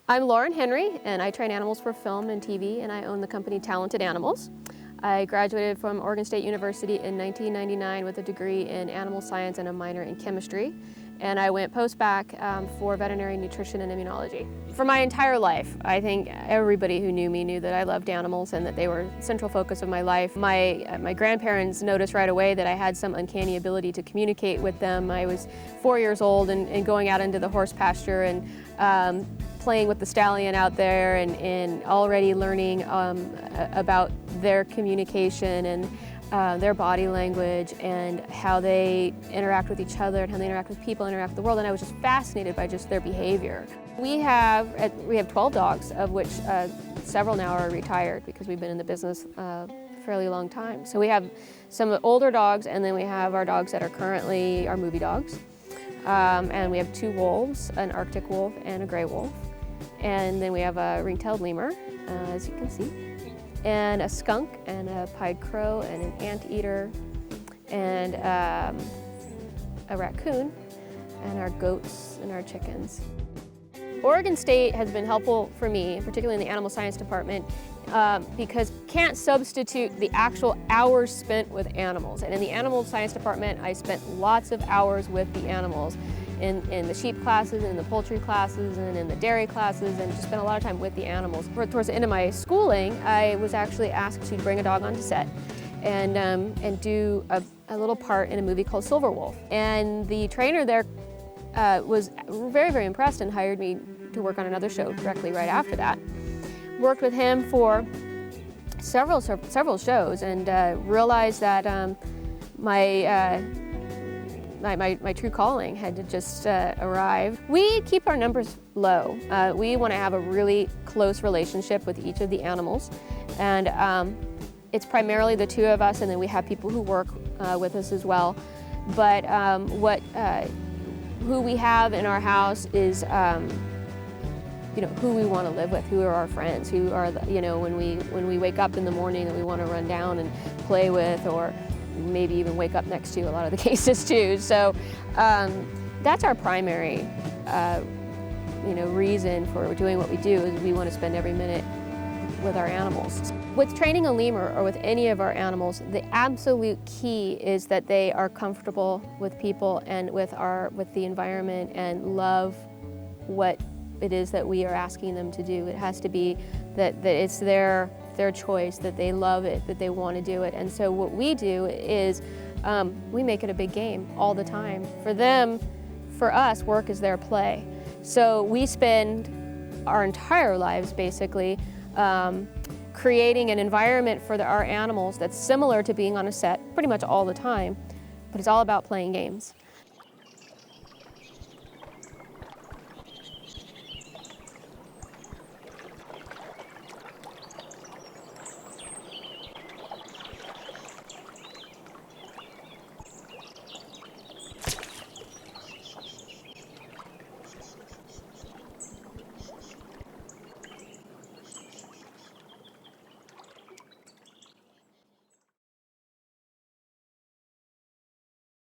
I'm Lauren Henry, and I train animals for film and TV, and I own the company Talented Animals. I graduated from Oregon State University in 1999 with a degree in animal science and a minor in chemistry. And I went post-bac for veterinary nutrition and immunology. For my entire life, I think everybody who knew me knew that I loved animals and that they were a central focus of my life. My grandparents noticed right away that I had some uncanny ability to communicate with them. I was 4 years old and going out into the horse pasture and playing with the stallion out there and already learning about their communication and their body language and how they interact with each other and how they interact with people, interact with the world, and I was just fascinated by just their behavior. We have 12 dogs, of which several now are retired because we've been in the business a fairly long time. So we have some older dogs, and then we have our dogs that are currently our movie dogs. And we have 2 wolves, an Arctic wolf and a gray wolf. And then we have a ring-tailed lemur, as you can see, and a skunk and a pied crow and an anteater and a raccoon and our goats and our chickens. Oregon State has been helpful for me, particularly in the animal science department, because can't substitute the actual hours spent with animals. And in the animal science department, I spent lots of hours with the animals in the sheep classes, and in the poultry classes, and in the dairy classes, and just spent a lot of time with the animals. Towards the end of my schooling, I was actually asked to bring a dog onto set and do a little part in a movie called Silver Wolf. And the trainer there was very, very impressed and hired me to work on another show directly right after that. Worked with him for several shows and realized that my true calling had to just arrive. We keep our numbers low. We want to have a really close relationship with each of the animals, and it's primarily the 2 of us, and then we have people who work with us as well. But who we have in our house is who we want to live with, who are our friends, who are when we wake up in the morning that we want to run down and play with, or maybe even wake up next to a lot of the cases too. So that's our primary reason for doing what we do, is we want to spend every minute with our animals. With training a lemur or with any of our animals, the absolute key is that they are comfortable with people and with the environment and love what it is that we are asking them to do. It has to be that it's their choice, that they love it, that they want to do it. And so what we do is we make it a big game all the time. For them, for us, work is their play. So we spend our entire lives basically creating an environment for our animals that's similar to being on a set pretty much all the time, but it's all about playing games.